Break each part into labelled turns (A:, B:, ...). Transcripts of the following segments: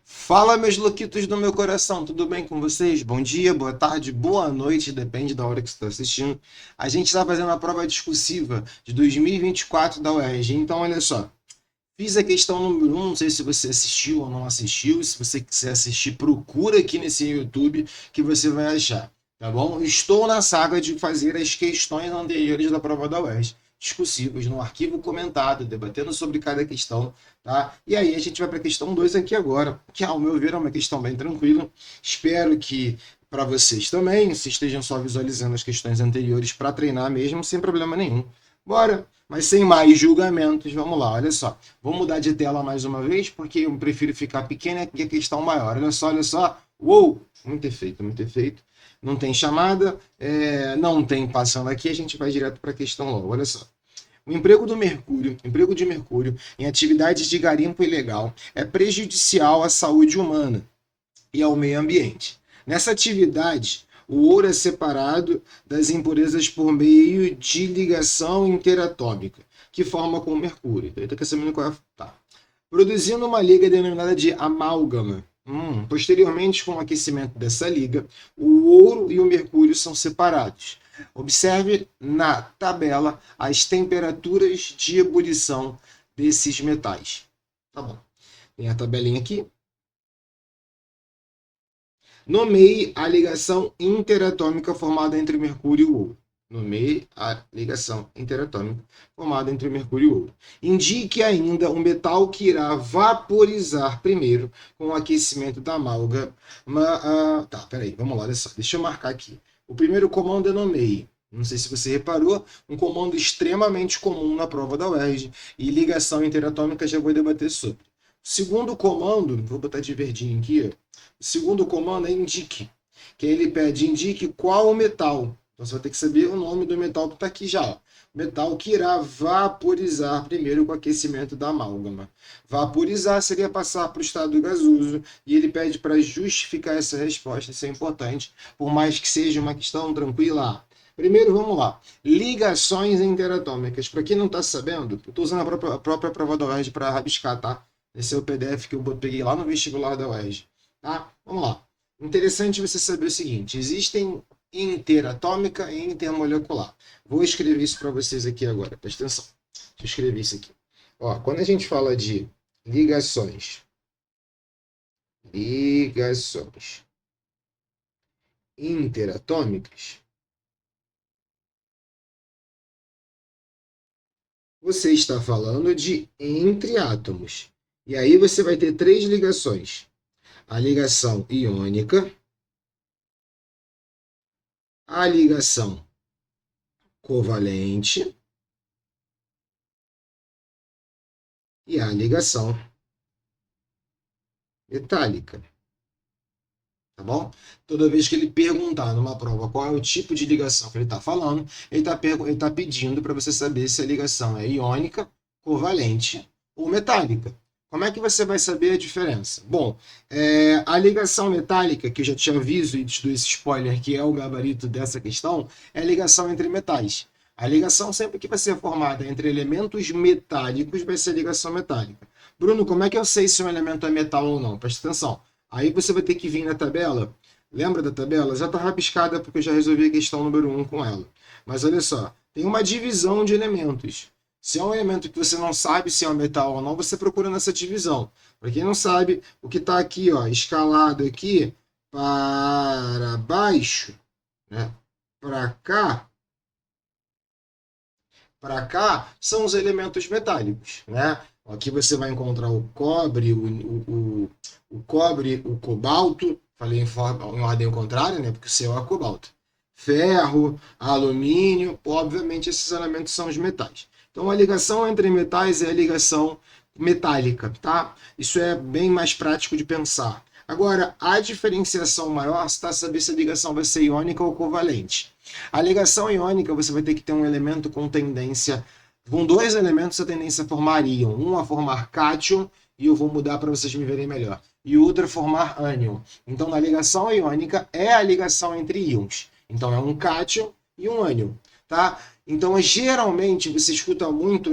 A: Fala, meus loquitos do meu coração, tudo bem com vocês? Bom dia, boa tarde, boa noite, depende da hora que você está assistindo. A gente está fazendo a prova discursiva de 2024 da UERJ, então olha só. Fiz a questão número um, não sei se você assistiu ou não assistiu, se você quiser assistir, procura aqui nesse YouTube que você vai achar, tá bom? Estou na saga de fazer as questões anteriores da prova da UERJ, discursivas, no arquivo comentado, debatendo sobre cada questão, tá? E aí a gente vai para a questão 2 aqui agora, que ao meu ver é uma questão bem tranquila. Espero que para vocês também, se estejam só visualizando as questões anteriores para treinar mesmo, sem problema nenhum. Bora! Mas sem mais julgamentos, vamos lá, olha só. Vou mudar de tela mais uma vez, porque eu prefiro ficar pequena que a questão maior. Olha só, olha só. Uou! Muito efeito, muito efeito. Não tem chamada, não tem passando aqui, a gente vai direto para a questão logo. Olha só. O emprego de mercúrio em atividades de garimpo ilegal é prejudicial à saúde humana e ao meio ambiente. Nessa atividade, o ouro é separado das impurezas por meio de ligação interatômica, que forma com o mercúrio. Então, ele está sabendo qual é. Tá. Produzindo uma liga denominada de amálgama. Posteriormente, com o aquecimento dessa liga, o ouro e o mercúrio são separados. Observe na tabela as temperaturas de ebulição desses metais. Tá bom. Tem a tabelinha aqui. Nomeie a ligação interatômica formada entre o mercúrio e o ouro. Nomeie a ligação interatômica formada entre o mercúrio e o ouro. Indique ainda o metal que irá vaporizar primeiro com o aquecimento da amálgama. Tá, peraí, vamos lá, olha só. Deixa eu marcar aqui. O primeiro comando é nomeie. Não sei se você reparou, um comando extremamente comum na prova da UERJ. E ligação interatômica já vou debater sobre. O segundo comando, vou botar de verdinho aqui, o segundo comando é indique, que ele pede indique qual o metal. Então você vai ter que saber o nome do metal que está aqui já. Metal que irá vaporizar primeiro com o aquecimento da amálgama. Vaporizar seria passar para o estado gasoso, e ele pede para justificar essa resposta, isso é importante, por mais que seja uma questão tranquila. Primeiro, vamos lá. Ligações interatômicas. Para quem não está sabendo, eu estou usando a própria prova da UERJ para rabiscar, tá? Esse é o PDF que eu peguei lá no vestibular da UERJ. Tá? Vamos lá. Interessante você saber o seguinte: existem interatômica e intermolecular. Vou escrever isso para vocês aqui agora. Presta atenção. Deixa eu escrever isso aqui. Ó, quando a gente fala de ligações interatômicas, você está falando de entre átomos. E aí você vai ter três ligações: a ligação iônica, a ligação covalente e a ligação metálica. Tá bom? Toda vez que ele perguntar numa prova qual é o tipo de ligação que ele está falando, ele tá pedindo para você saber se a ligação é iônica, covalente ou metálica. Como é que você vai saber a diferença? Bom, a ligação metálica, que eu já te aviso e te dou esse spoiler, que é o gabarito dessa questão, é a ligação entre metais. A ligação, sempre que vai ser formada entre elementos metálicos, vai ser ligação metálica. Bruno, como é que eu sei se um elemento é metal ou não? Presta atenção. Aí você vai ter que vir na tabela. Lembra da tabela? Já está rabiscada porque eu já resolvi a questão número 1 com ela. Mas olha só, tem uma divisão de elementos. Se é um elemento que você não sabe se é um metal ou não, você procura nessa divisão. Para quem não sabe, o que está aqui, ó, escalado aqui para baixo, né? Para cá são os elementos metálicos, né? Aqui você vai encontrar o cobre, o cobre, o cobalto, falei em ordem contrária, né? Porque o seu é cobalto. Ferro, alumínio, obviamente esses elementos são os metais. Então a ligação entre metais é a ligação metálica, tá? Isso é bem mais prático de pensar. Agora, a diferenciação maior está saber se a ligação vai ser iônica ou covalente. A ligação iônica, você vai ter que ter um elemento com tendência. Com dois elementos, a tendência a formar íon. Um a formar cátion, e eu vou mudar para vocês me verem melhor. E o outro a formar ânion. Então, na ligação iônica, é a ligação entre íons. Então, é um cátion e um ânion. Tá? Então, geralmente, você escuta muito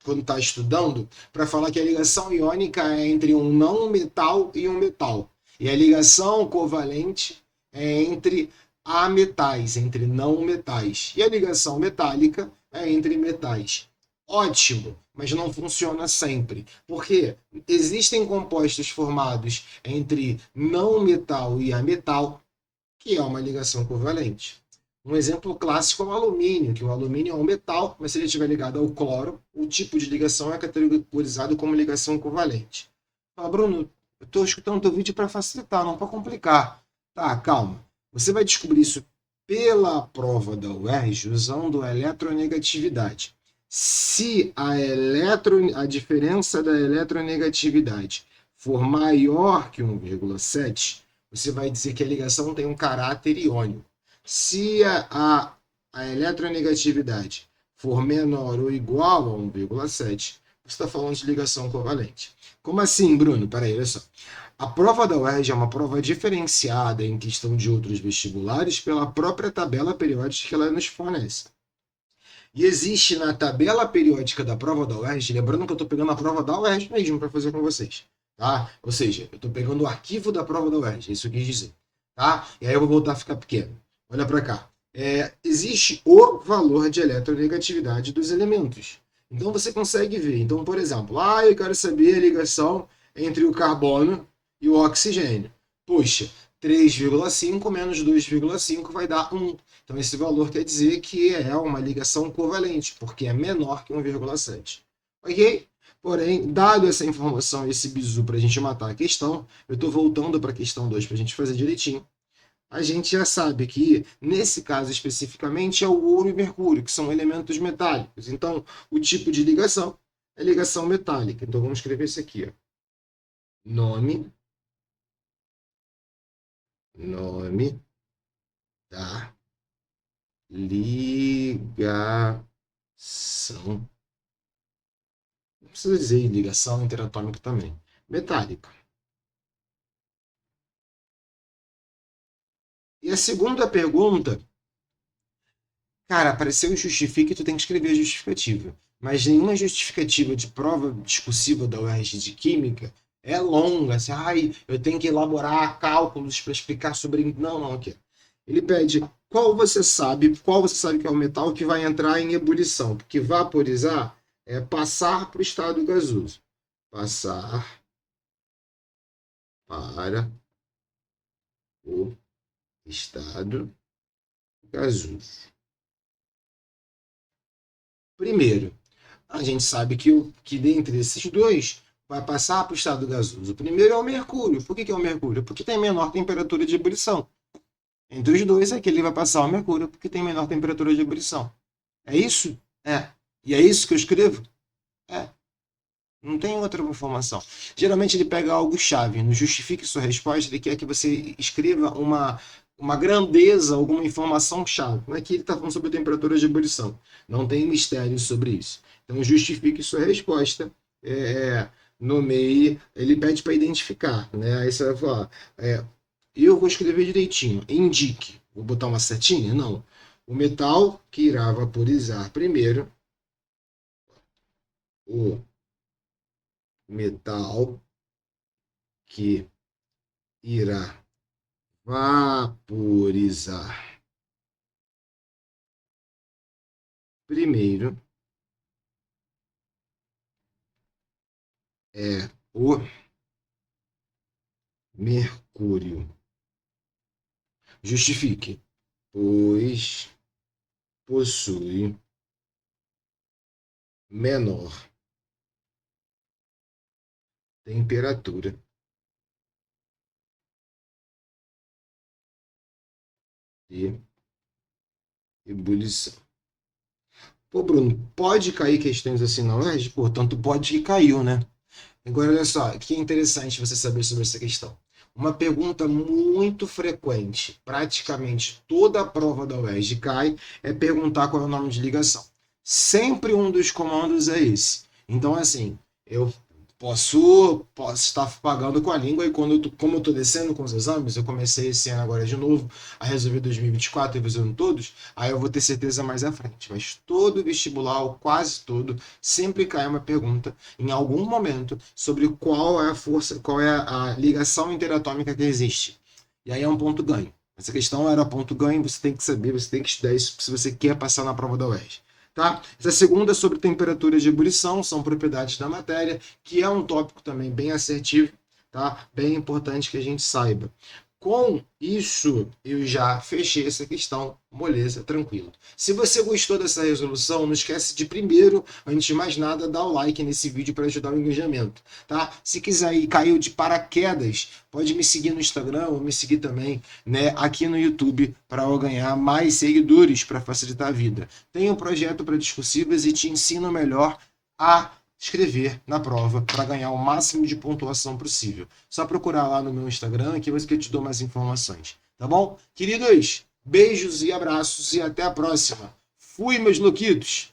A: quando está estudando, para falar que a ligação iônica é entre um não metal e um metal. E a ligação covalente é entre ametais, entre não metais. E a ligação metálica é entre metais. Ótimo, mas não funciona sempre. Porque existem compostos formados entre não metal e ametal, que é uma ligação covalente. Um exemplo clássico é o alumínio, que o alumínio é um metal, mas se ele estiver ligado ao cloro, o tipo de ligação é categorizado como ligação covalente. Fala, Bruno, eu estou escutando o teu vídeo para facilitar, não para complicar. Tá, calma. Você vai descobrir isso pela prova da UERJ usando a eletronegatividade. Se a diferença da eletronegatividade for maior que 1,7, você vai dizer que a ligação tem um caráter iônico. Se a eletronegatividade for menor ou igual a 1,7, você está falando de ligação covalente. Como assim, Bruno? Peraí, olha só. A prova da UERJ é uma prova diferenciada em questão de outros vestibulares pela própria tabela periódica que ela nos fornece. E existe na tabela periódica da prova da UERJ, lembrando que eu estou pegando a prova da UERJ mesmo para fazer com vocês, tá? Ou seja, eu estou pegando o arquivo da prova da UERJ, isso eu quis dizer, tá? E aí eu vou voltar a ficar pequeno. Olha para cá. Existe o valor de eletronegatividade dos elementos. Então você consegue ver. Então, por exemplo, eu quero saber a ligação entre o carbono e o oxigênio. Puxa, 3,5 menos 2,5 vai dar 1. Então esse valor quer dizer que é uma ligação covalente, porque é menor que 1,7. Ok? Porém, dado essa informação, esse bizu para a gente matar a questão, eu estou voltando para a questão 2 para a gente fazer direitinho. A gente já sabe que, nesse caso especificamente, é o ouro e mercúrio, que são elementos metálicos. Então, o tipo de ligação é ligação metálica. Então, vamos escrever isso aqui. Ó. Nome da ligação. Não precisa dizer ligação interatômica também. Metálica. E a segunda pergunta, cara, apareceu o justifica e tu tem que escrever a justificativa. Mas nenhuma justificativa de prova discursiva da UERJ de Química é longa. Assim, eu tenho que elaborar cálculos para explicar sobre... Não, aqui. Ele pede qual você sabe que é o metal que vai entrar em ebulição. Porque vaporizar é passar para o estado gasoso. Passar para o estado gasoso. Primeiro, a gente sabe que dentre esses dois vai passar para o estado gasoso. O primeiro é o mercúrio. Por que é o mercúrio? Porque tem menor temperatura de ebulição. Entre os dois é que ele vai passar o mercúrio porque tem menor temperatura de ebulição. É isso? É. E é isso que eu escrevo? É. Não tem outra informação. Geralmente ele pega algo chave, não justifique sua resposta, ele quer que você escreva uma grandeza, alguma informação chave. Não é que ele está falando sobre a temperatura de ebulição. Não tem mistério sobre isso. Então justifique sua resposta, nomeie, ele pede para identificar. Né? Aí você vai falar, eu vou escrever direitinho, indique. Vou botar uma setinha? Não. O metal que irá vaporizar primeiro, o metal que irá vaporizar primeiro é o mercúrio. Justifique, pois possui menor temperatura de ebulição. Pô, Bruno, pode cair questões assim na UERJ? Portanto, pode que caiu, né? Agora, olha só, que é interessante você saber sobre essa questão. Uma pergunta muito frequente, praticamente toda a prova da UERJ cai, é perguntar qual é o nome de ligação. Sempre um dos comandos é esse. Então, assim, eu Posso estar pagando com a língua e como eu tô descendo com os exames, eu comecei esse ano agora de novo a resolver 2024, revisando todos, aí eu vou ter certeza mais à frente. Mas todo vestibular, ou quase todo, sempre cai uma pergunta em algum momento sobre qual é a força, qual é a ligação interatômica que existe. E aí é um ponto ganho. Essa questão era ponto ganho, você tem que saber, você tem que estudar isso se você quer passar na prova da UERJ. Tá? Essa segunda é sobre temperatura de ebulição, são propriedades da matéria, que é um tópico também bem assertivo, tá? Bem importante que a gente saiba. Com isso, eu já fechei essa questão, moleza, tranquilo. Se você gostou dessa resolução, não esquece de primeiro, antes de mais nada, dar o like nesse vídeo para ajudar o engajamento, tá? Se quiser ir, caiu de paraquedas, pode me seguir no Instagram ou me seguir também, né, aqui no YouTube para eu ganhar mais seguidores para facilitar a vida. Tenho um projeto para discursivas e te ensino melhor a escrever na prova para ganhar o máximo de pontuação possível. Só procurar lá no meu Instagram que eu te dou mais informações. Tá bom? Queridos, beijos e abraços e até a próxima. Fui, meus louquitos!